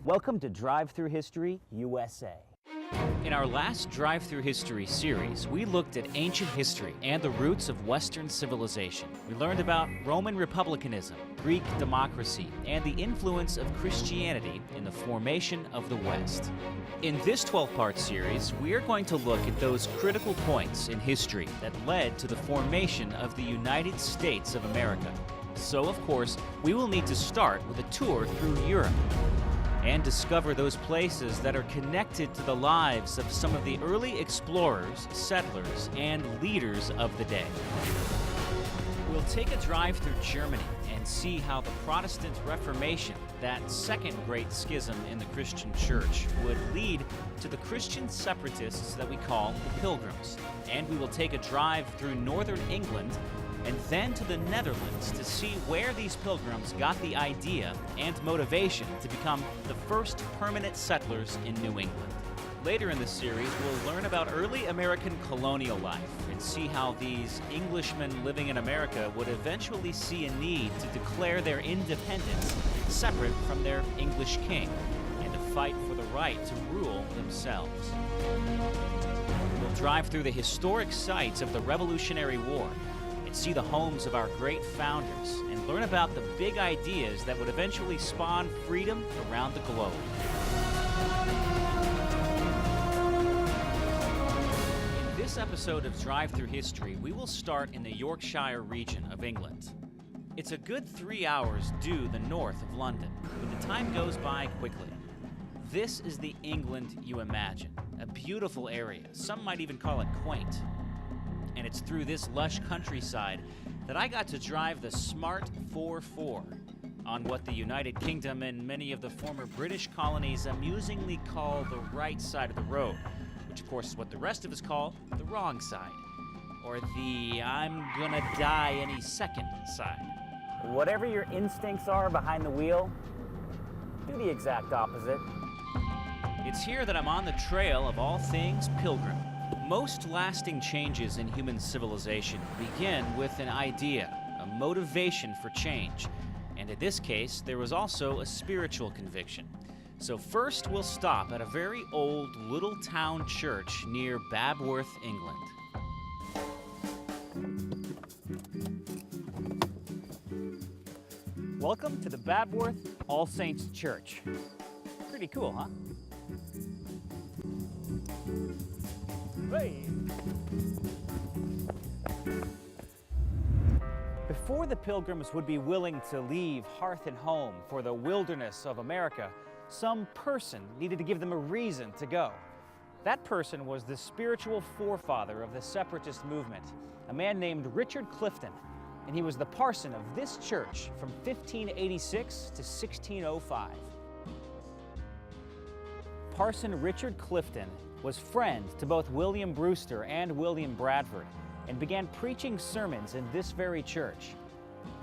Welcome to Drive Through History USA. In our last Drive Through History series, we looked at ancient history and the roots of Western civilization. We learned about Roman republicanism, Greek democracy, and the influence of Christianity in the formation of the West. In this 12-part series, we are going to look at those critical points in history that led to the formation of the United States of America. So, of course, we will need to start with a tour through Europe and discover those places that are connected to the lives of some of the early explorers, settlers, and leaders of the day. We'll take a drive through Germany and see how the Protestant Reformation, that second great schism in the Christian church, would lead to the Christian separatists that we call the Pilgrims. And we will take a drive through northern England and then to the Netherlands to see where these pilgrims got the idea and motivation to become the first permanent settlers in New England. Later in the series, we'll learn about early American colonial life and see how these Englishmen living in America would eventually see a need to declare their independence separate from their English king and to fight for the right to rule themselves. We'll drive through the historic sites of the Revolutionary War and see the homes of our great founders and learn about the big ideas that would eventually spawn freedom around the globe. In this episode of Drive Through History, we will start in the Yorkshire region of England. It's a good 3 hours due the north of London, but the time goes by quickly. This is the England you imagine, a beautiful area. Some might even call it quaint. And it's through this lush countryside that I got to drive the Smart 4-4 on what the United Kingdom and many of the former British colonies amusingly call the right side of the road, which of course is what the rest of us call the wrong side, or the I'm gonna die any second side. Whatever your instincts are behind the wheel, do the exact opposite. It's here that I'm on the trail of all things pilgrim. Most lasting changes in human civilization begin with an idea, a motivation for change. And in this case, there was also a spiritual conviction. So first, we'll stop at a very old little town church near Babworth, England. Welcome to the Babworth All Saints Church. Pretty cool, huh? Hey. Before the Pilgrims would be willing to leave hearth and home for the wilderness of America, some person needed to give them a reason to go. That person was the spiritual forefather of the separatist movement, a man named Richard Clifton, and he was the parson of this church from 1586 to 1605. Parson Richard Clifton was friend to both William Brewster and William Bradford and began preaching sermons in this very church.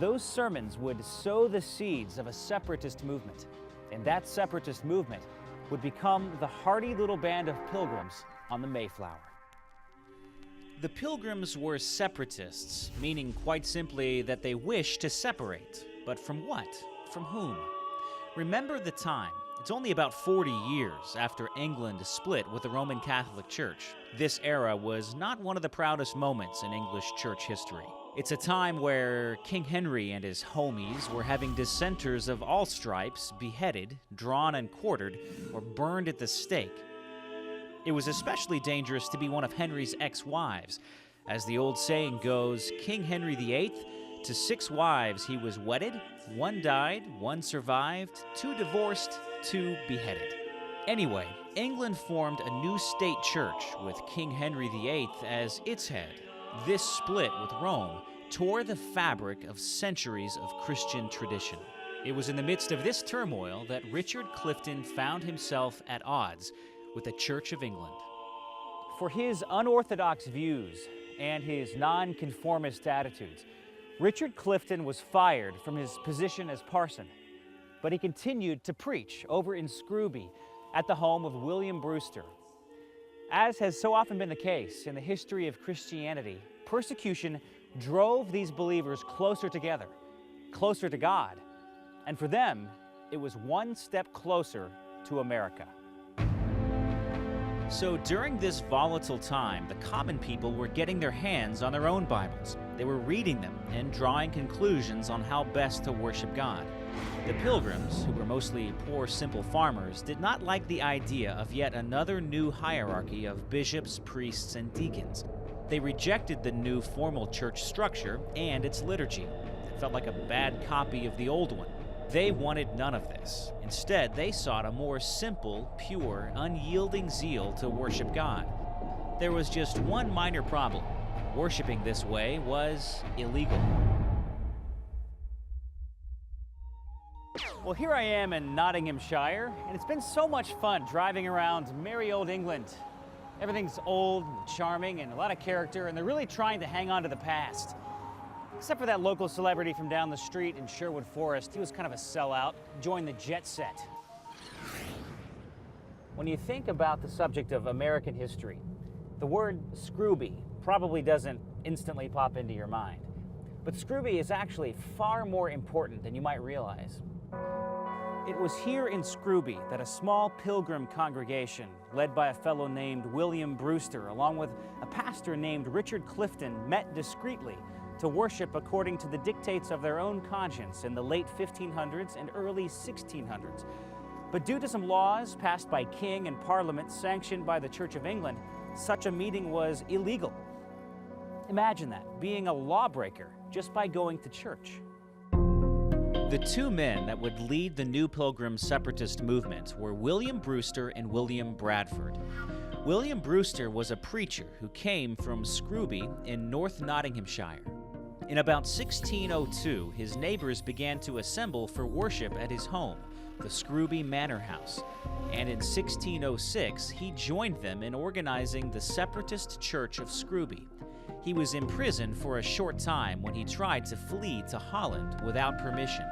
Those sermons would sow the seeds of a separatist movement, and that separatist movement would become the hardy little band of pilgrims on the Mayflower. The Pilgrims were separatists, meaning quite simply that they wished to separate. But from what? From whom? Remember the time. It's only about 40 years after England split with the Roman Catholic Church. This era was not one of the proudest moments in English church history. It's a time where King Henry and his homies were having dissenters of all stripes beheaded, drawn and quartered, or burned at the stake. It was especially dangerous to be one of Henry's ex-wives. As the old saying goes, King Henry VIII, to 6 wives he was wedded, 1 died, 1 survived, 2 divorced, 2 beheaded. Anyway, England formed a new state church with King Henry VIII as its head. This split with Rome tore the fabric of centuries of Christian tradition. It was in the midst of this turmoil that Richard Clifton found himself at odds with the Church of England. For his unorthodox views and his nonconformist attitudes, Richard Clifton was fired from his position as parson, but he continued to preach over in Scrooby at the home of William Brewster. As has so often been the case in the history of Christianity, persecution drove these believers closer together, closer to God, and for them, it was one step closer to America. So during this volatile time, the common people were getting their hands on their own Bibles. They were reading them and drawing conclusions on how best to worship God. The Pilgrims, who were mostly poor, simple farmers, did not like the idea of yet another new hierarchy of bishops, priests, and deacons. They rejected the new formal church structure and its liturgy. It felt like a bad copy of the old one. They wanted none of this. Instead, they sought a more simple, pure, unyielding zeal to worship God. There was just one minor problem. Worshipping this way was illegal. Well, here I am in Nottinghamshire, and it's been so much fun driving around merry old England. Everything's old and charming and a lot of character, and they're really trying to hang on to the past. Except for that local celebrity from down the street in Sherwood Forest. He was kind of a sellout, joined the jet set. When you think about the subject of American history, the word Scrooby probably doesn't instantly pop into your mind. But Scrooby is actually far more important than you might realize. It was here in Scrooby that a small pilgrim congregation, led by a fellow named William Brewster, along with a pastor named Richard Clifton, met discreetly to worship according to the dictates of their own conscience in the late 1500s and early 1600s. But due to some laws passed by King and Parliament sanctioned by the Church of England, such a meeting was illegal. Imagine that, being a lawbreaker just by going to church. The two men that would lead the New Pilgrim separatist movement were William Brewster and William Bradford. William Brewster was a preacher who came from Scrooby in North Nottinghamshire. In about 1602, his neighbors began to assemble for worship at his home, the Scrooby Manor House, and in 1606 he joined them in organizing the Separatist Church of Scrooby. He was imprisoned for a short time when he tried to flee to Holland without permission.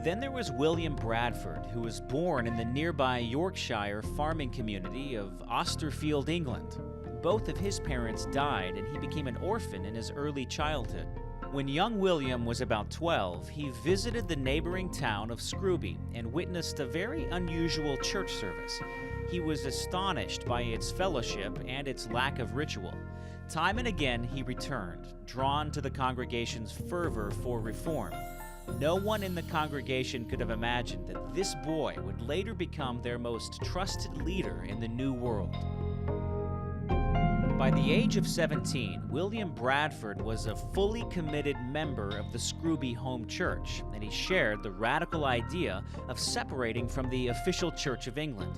Then there was William Bradford, who was born in the nearby Yorkshire farming community of Austerfield, England. Both of his parents died, and he became an orphan in his early childhood. When young William was about 12, he visited the neighboring town of Scrooby and witnessed a very unusual church service. He was astonished by its fellowship and its lack of ritual. Time and again he returned, drawn to the congregation's fervor for reform. No one in the congregation could have imagined that this boy would later become their most trusted leader in the New World. By the age of 17, William Bradford was a fully committed member of the Scrooby Home Church, and he shared the radical idea of separating from the official Church of England.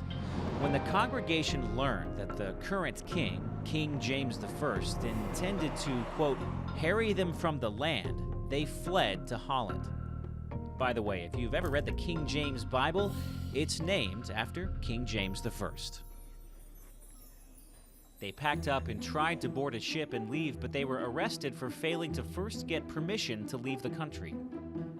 When the congregation learned that the current king, King James I, intended to, quote, harry them from the land, they fled to Holland. By the way, if you've ever read the King James Bible, it's named after King James I. They packed up and tried to board a ship and leave, but they were arrested for failing to first get permission to leave the country.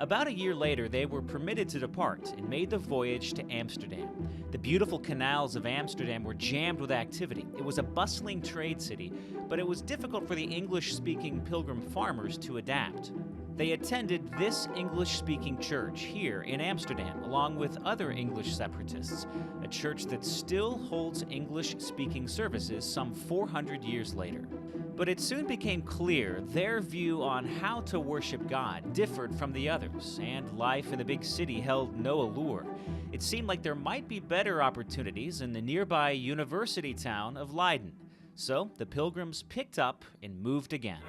About a year later, they were permitted to depart and made the voyage to Amsterdam. The beautiful canals of Amsterdam were jammed with activity. It was a bustling trade city, but it was difficult for the English-speaking pilgrim farmers to adapt. They attended this English-speaking church here in Amsterdam, along with other English separatists, a church that still holds English-speaking services some 400 years later. But it soon became clear their view on how to worship God differed from the others, and life in the big city held no allure. It seemed like there might be better opportunities in the nearby university town of Leiden. So the pilgrims picked up and moved again.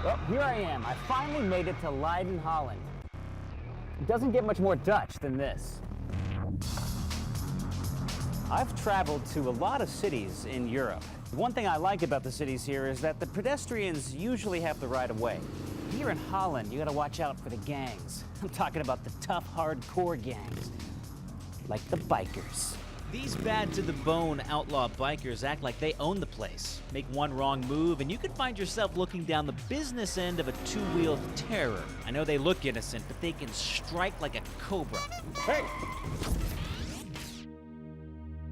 Well, here I am. I finally made it to Leiden, Holland. It doesn't get much more Dutch than this. I've traveled to a lot of cities in Europe. One thing I like about the cities here is that the pedestrians usually have the right of way. Here in Holland, you gotta watch out for the gangs. I'm talking about the tough, hardcore gangs, like the bikers. These bad-to-the-bone outlaw bikers act like they own the place. Make one wrong move, and you could find yourself looking down the business end of a two-wheeled terror. I know they look innocent, but they can strike like a cobra. Hey!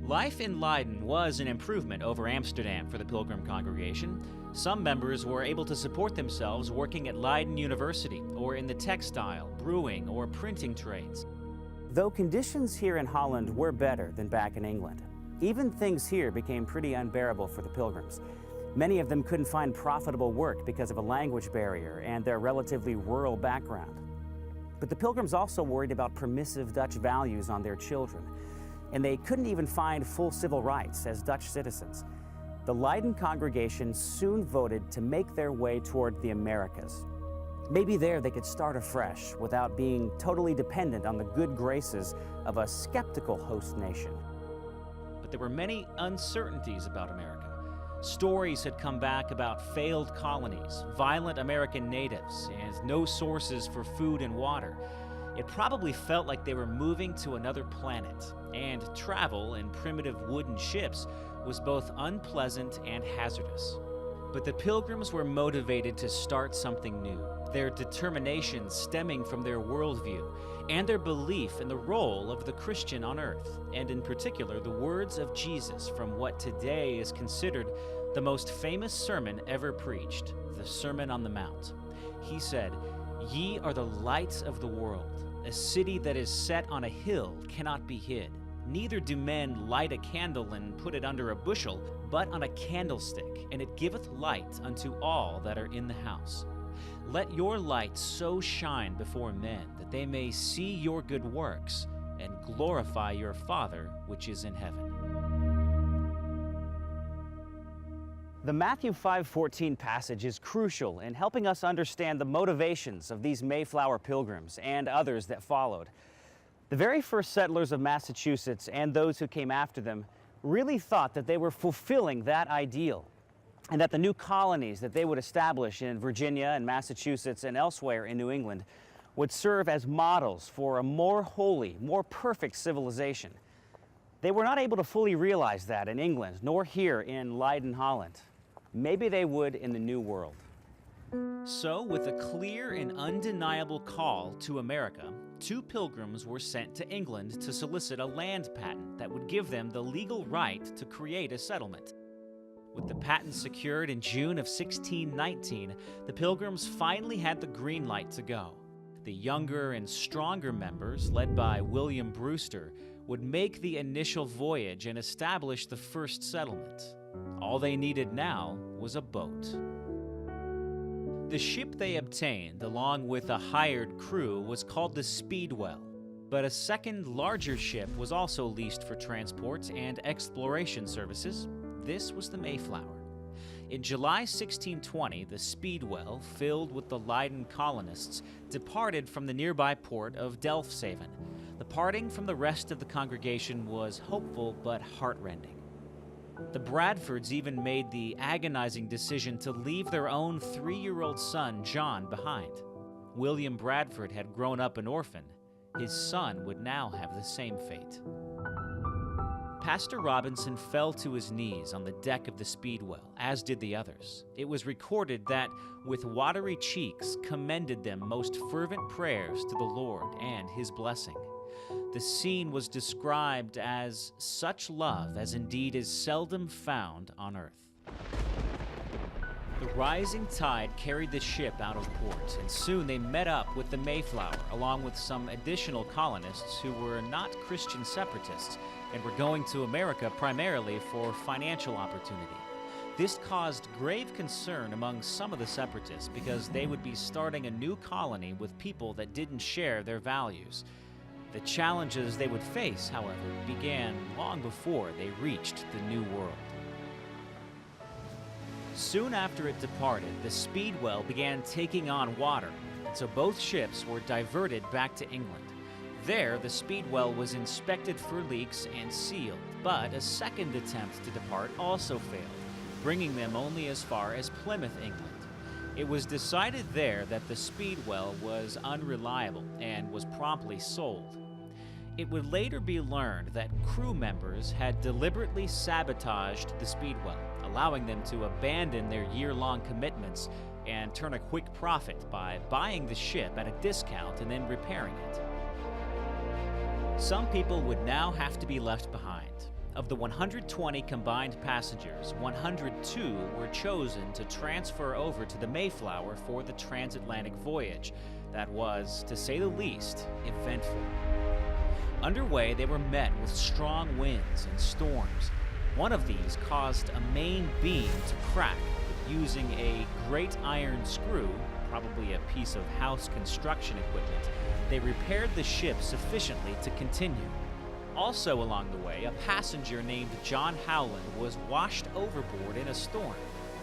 Life in Leiden was an improvement over Amsterdam for the Pilgrim congregation. Some members were able to support themselves working at Leiden University or in the textile, brewing, or printing trades. Though conditions here in Holland were better than back in England, even things here became pretty unbearable for the Pilgrims. Many of them couldn't find profitable work because of a language barrier and their relatively rural background. But the Pilgrims also worried about permissive Dutch values on their children, and they couldn't even find full civil rights as Dutch citizens. The Leiden congregation soon voted to make their way toward the Americas. Maybe there they could start afresh without being totally dependent on the good graces of a skeptical host nation. But there were many uncertainties about America. Stories had come back about failed colonies, violent American natives, and no sources for food and water. It probably felt like they were moving to another planet, and travel in primitive wooden ships was both unpleasant and hazardous. But the Pilgrims were motivated to start something new, their determination stemming from their worldview and their belief in the role of the Christian on earth, and in particular the words of Jesus from what today is considered the most famous sermon ever preached, the Sermon on the Mount. He said, "Ye are the light of the world. A city that is set on a hill cannot be hid. Neither do men light a candle and put it under a bushel, but on a candlestick, and it giveth light unto all that are in the house. Let your light so shine before men, that they may see your good works, and glorify your Father which is in heaven." The Matthew 5:14 passage is crucial in helping us understand the motivations of these Mayflower Pilgrims and others that followed. The very first settlers of Massachusetts and those who came after them really thought that they were fulfilling that ideal, and that the new colonies that they would establish in Virginia and Massachusetts and elsewhere in New England would serve as models for a more holy, more perfect civilization. They were not able to fully realize that in England, nor here in Leiden, Holland. Maybe they would in the New World. So, with a clear and undeniable call to America, 2 pilgrims were sent to England to solicit a land patent that would give them the legal right to create a settlement. With the patent secured in June of 1619, the Pilgrims finally had the green light to go. The younger and stronger members, led by William Brewster, would make the initial voyage and establish the first settlement. All they needed now was a boat. The ship they obtained, along with a hired crew, was called the Speedwell, but a second, larger ship was also leased for transport and exploration services. This was the Mayflower. In July 1620, the Speedwell, filled with the Leiden colonists, departed from the nearby port of Delfshaven. The parting from the rest of the congregation was hopeful but heartrending. The Bradfords even made the agonizing decision to leave their own 3-year-old son, John, behind. William Bradford had grown up an orphan. His son would now have the same fate. Pastor Robinson fell to his knees on the deck of the Speedwell, as did the others. It was recorded that, with watery cheeks, commended them most fervent prayers to the Lord and his blessing. The scene was described as such love as indeed is seldom found on earth. The rising tide carried the ship out of port, and soon they met up with the Mayflower, along with some additional colonists who were not Christian separatists and were going to America primarily for financial opportunity. This caused grave concern among some of the separatists because they would be starting a new colony with people that didn't share their values. The challenges they would face, however, began long before they reached the New World. Soon after it departed, the Speedwell began taking on water, so both ships were diverted back to England. There, the Speedwell was inspected for leaks and sealed, but a second attempt to depart also failed, bringing them only as far as Plymouth, England. It was decided there that the Speedwell was unreliable and was promptly sold. It would later be learned that crew members had deliberately sabotaged the Speedwell, allowing them to abandon their year-long commitments and turn a quick profit by buying the ship at a discount and then repairing it. Some people would now have to be left behind. Of the 120 combined passengers, 102 were chosen to transfer over to the Mayflower for the transatlantic voyage. That was, to say the least, eventful. Underway, they were met with strong winds and storms. One of these caused a main beam to crack. Using a great iron screw, probably a piece of house construction equipment, they repaired the ship sufficiently to continue. Also along the way, a passenger named John Howland was washed overboard in a storm,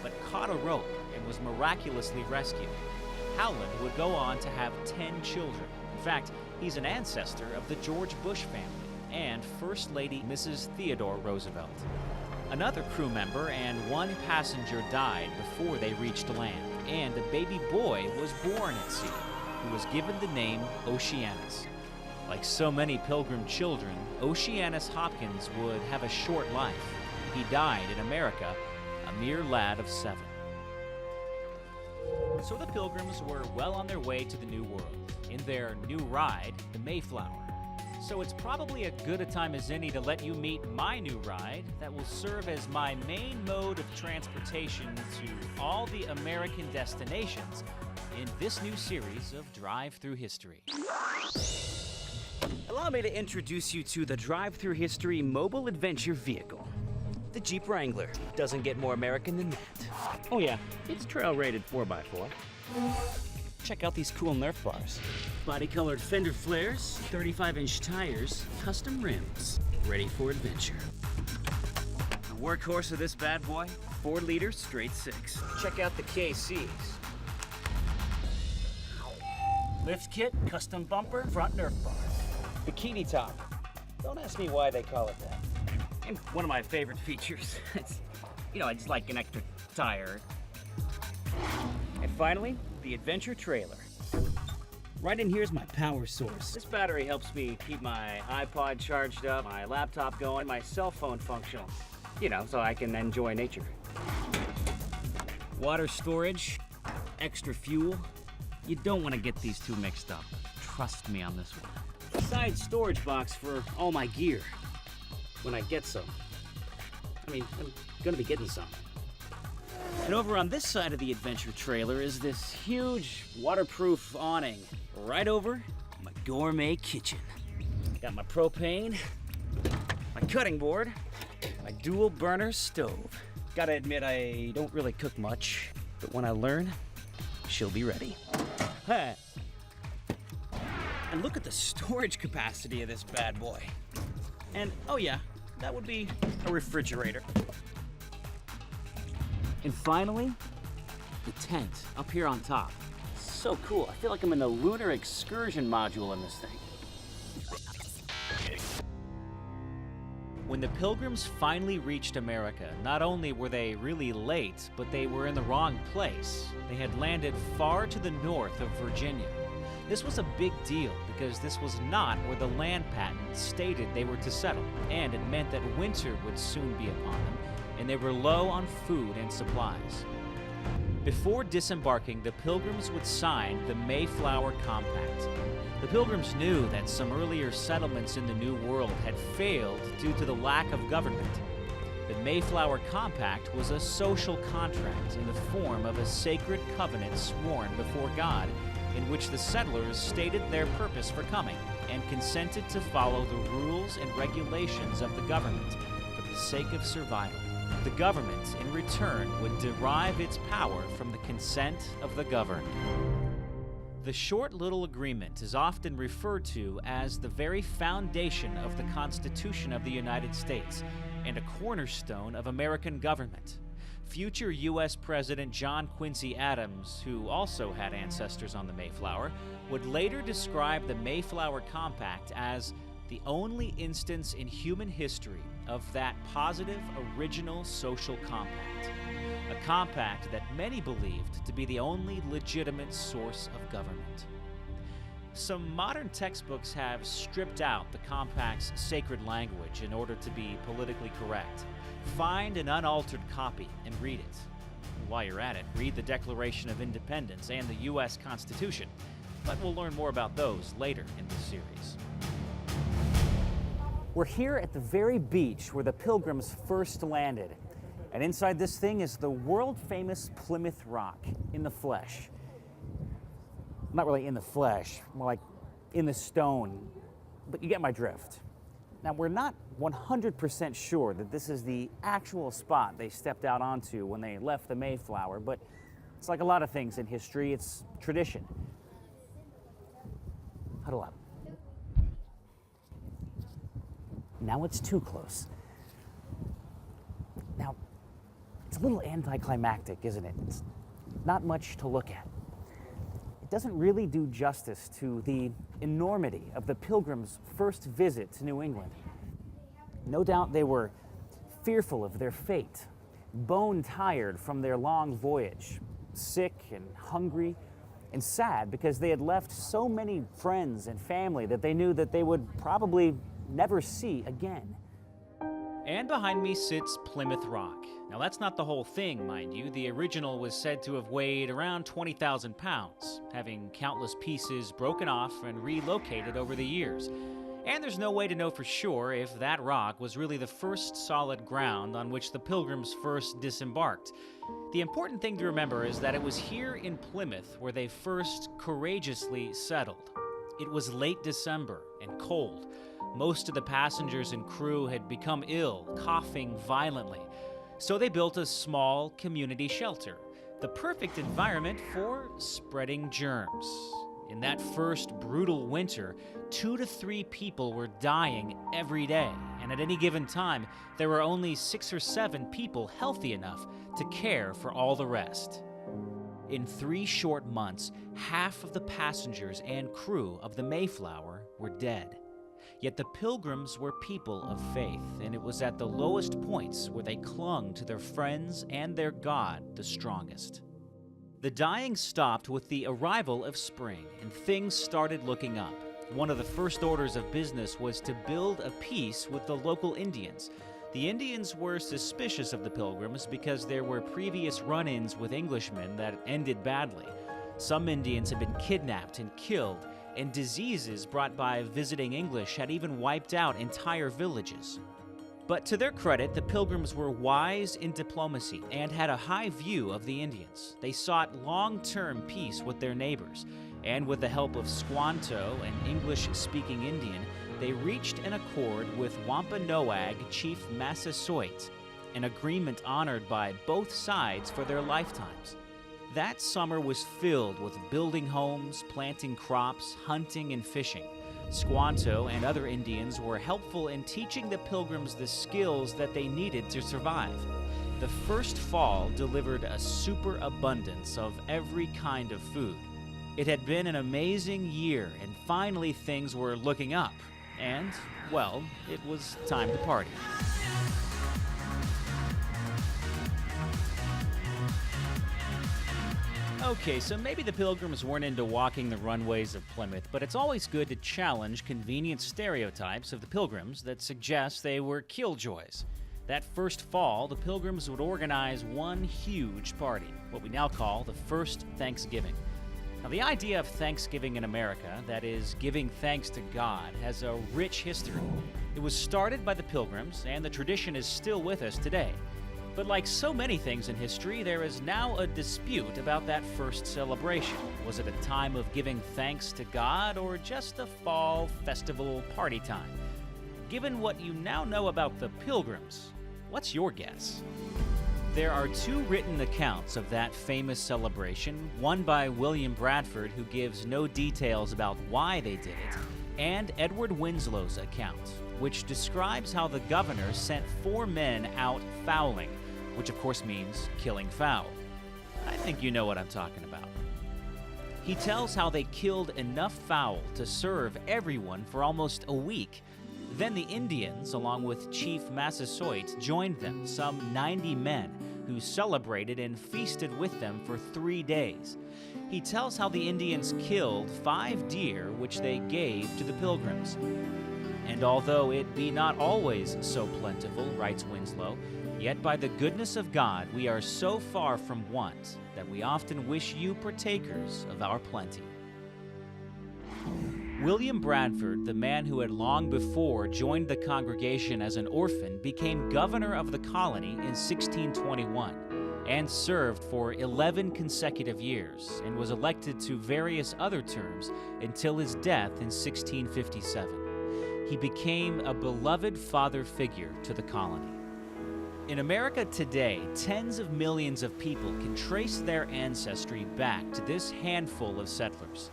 but caught a rope and was miraculously rescued. Howland would go on to have 10 children. In fact, he's an ancestor of the George Bush family and First Lady Mrs. Theodore Roosevelt. Another crew member and one passenger died before they reached land, and a baby boy was born at sea, who was given the name Oceanus. Like so many Pilgrim children, Oceanus Hopkins would have a short life. He died in America, a mere lad of 7. So the Pilgrims were well on their way to the New World, in their new ride, the Mayflower. So it's probably as good a time as any to let you meet my new ride that will serve as my main mode of transportation to all the American destinations in this new series of Drive Through History. Allow me to introduce you to the Drive Through History mobile adventure vehicle. The Jeep Wrangler. Doesn't get more American than that. Oh yeah, it's trail rated 4x4. Check out these cool Nerf bars. Body-colored fender flares, 35-inch tires, custom rims. Ready for adventure. The workhorse of this bad boy, 4-liter straight 6. Check out the KCs. Lift kit, custom bumper, front Nerf bar. Bikini top. Don't ask me why they call it that. And one of my favorite features. It's, I just like an extra tire. And finally, the adventure trailer. Right in here's my power source. This battery helps me keep my iPod charged up, my laptop going, my cell phone functional. So I can enjoy nature. Water storage, extra fuel. You don't want to get these two mixed up. Trust me on this one. Side storage box for all my gear. When I get some. I'm gonna be getting some. And over on this side of the adventure trailer is this huge waterproof awning. Right over my gourmet kitchen. Got my propane, my cutting board, my dual burner stove. Gotta admit, I don't really cook much, but when I learn, she'll be ready. Hey. And look at the storage capacity of this bad boy. And oh yeah, that would be a refrigerator. And finally, the tent up here on top. So cool. I feel like I'm in a lunar excursion module in this thing. When the Pilgrims finally reached America, not only were they really late, but they were in the wrong place. They had landed far to the north of Virginia. This was a big deal because this was not where the land patent stated they were to settle, and it meant that winter would soon be upon them, and they were low on food and supplies. Before disembarking, the Pilgrims would sign the Mayflower Compact. The Pilgrims knew that some earlier settlements in the New World had failed due to the lack of government. The Mayflower Compact was a social contract in the form of a sacred covenant sworn before God, in which the settlers stated their purpose for coming and consented to follow the rules and regulations of the government for the sake of survival. The government, in return, would derive its power from the consent of the governed. The short little agreement is often referred to as the very foundation of the Constitution of the United States and a cornerstone of American government. Future U.S. President John Quincy Adams, who also had ancestors on the Mayflower, would later describe the Mayflower Compact as the only instance in human history of that positive, original social compact. A compact that many believed to be the only legitimate source of government. Some modern textbooks have stripped out the compact's sacred language in order to be politically correct. Find an unaltered copy and read it. While you're at it, read the Declaration of Independence and the U.S. Constitution, but we'll learn more about those later in this series. We're here at the very beach where the Pilgrims first landed. And inside this thing is the world-famous Plymouth Rock in the flesh. Not really in the flesh, more like in the stone, but you get my drift. Now, we're not 100% sure that this is the actual spot they stepped out onto when they left the Mayflower, but it's like a lot of things in history, it's tradition. Huddle up. Now it's too close. Now, it's a little anticlimactic, isn't it? It's not much to look at. It doesn't really do justice to the enormity of the Pilgrims' first visit to New England. No doubt they were fearful of their fate, bone-tired from their long voyage, sick and hungry, and sad because they had left so many friends and family that they knew that they would probably never see again. And behind me sits Plymouth Rock. Now that's not the whole thing, mind you. The original was said to have weighed around 20,000 pounds, having countless pieces broken off and relocated over the years. And there's no way to know for sure if that rock was really the first solid ground on which the Pilgrims first disembarked. The important thing to remember is that it was here in Plymouth where they first courageously settled. It was late December and cold. Most of the passengers and crew had become ill, coughing violently. So they built a small community shelter, the perfect environment for spreading germs. In that first brutal winter, 2 to 3 people were dying every day, and at any given time, there were only 6 or 7 people healthy enough to care for all the rest. In 3 short months, half of the passengers and crew of the Mayflower were dead. Yet the Pilgrims were people of faith, and it was at the lowest points where they clung to their friends and their God the strongest. The dying stopped with the arrival of spring, and things started looking up. One of the first orders of business was to build a peace with the local Indians. The Indians were suspicious of the Pilgrims because there were previous run-ins with Englishmen that ended badly. Some Indians had been kidnapped and killed, and diseases brought by visiting English had even wiped out entire villages. But to their credit, the Pilgrims were wise in diplomacy and had a high view of the Indians. They sought long-term peace with their neighbors, and with the help of Squanto, an English-speaking Indian, they reached an accord with Wampanoag Chief Massasoit, an agreement honored by both sides for their lifetimes. That summer was filled with building homes, planting crops, hunting, and fishing. Squanto and other Indians were helpful in teaching the Pilgrims the skills that they needed to survive. The first fall delivered a superabundance of every kind of food. It had been an amazing year, and finally things were looking up. And, well, it was time to party. Okay, so maybe the Pilgrims weren't into walking the runways of Plymouth, but it's always good to challenge convenient stereotypes of the Pilgrims that suggest they were killjoys. That first fall, the Pilgrims would organize one huge party, what we now call the First Thanksgiving. Now, the idea of Thanksgiving in America, that is, giving thanks to God, has a rich history. It was started by the Pilgrims, and the tradition is still with us today. But like so many things in history, there is now a dispute about that first celebration. Was it a time of giving thanks to God, or just a fall festival party time? Given what you now know about the Pilgrims, what's your guess? There are 2 written accounts of that famous celebration, one by William Bradford, who gives no details about why they did it, and Edward Winslow's account, which describes how the governor sent 4 men out fowling, which of course means killing fowl. I think you know what I'm talking about. He tells how they killed enough fowl to serve everyone for almost a week. Then the Indians, along with Chief Massasoit, joined them, some 90 men, who celebrated and feasted with them for 3 days. He tells how the Indians killed 5 deer, which they gave to the Pilgrims. And although it be not always so plentiful, writes Winslow, yet by the goodness of God we are so far from want that we often wish you partakers of our plenty. William Bradford, the man who had long before joined the congregation as an orphan, became governor of the colony in 1621 and served for 11 consecutive years and was elected to various other terms until his death in 1657. He became a beloved father figure to the colony. In America today, tens of millions of people can trace their ancestry back to this handful of settlers.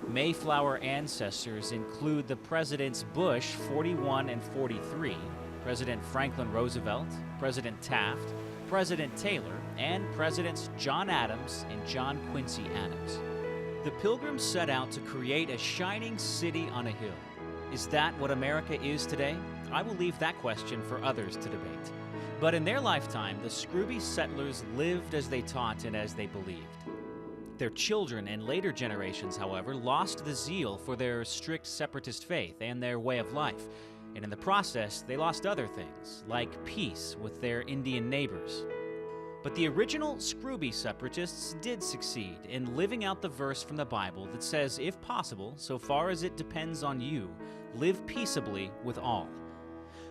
Mayflower ancestors include the Presidents Bush 41 and 43, President Franklin Roosevelt, President Taft, President Taylor, and Presidents John Adams and John Quincy Adams. The Pilgrims set out to create a shining city on a hill. Is that what America is today? I will leave that question for others to debate. But in their lifetime, the Scrooby settlers lived as they taught and as they believed. Their children and later generations, however, lost the zeal for their strict separatist faith and their way of life, and in the process, they lost other things, like peace with their Indian neighbors. But the original Scrooby separatists did succeed in living out the verse from the Bible that says, if possible, so far as it depends on you, live peaceably with all.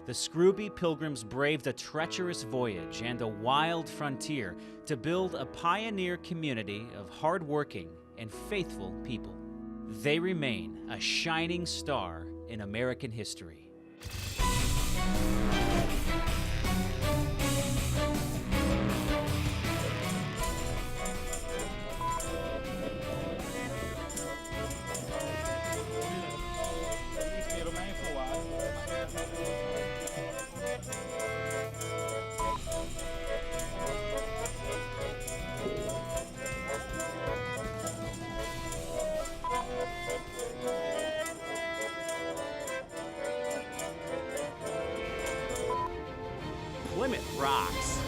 The Scrooby Pilgrims braved a treacherous voyage and a wild frontier to build a pioneer community of hardworking and faithful people. They remain a shining star in American history. Plymouth rocks.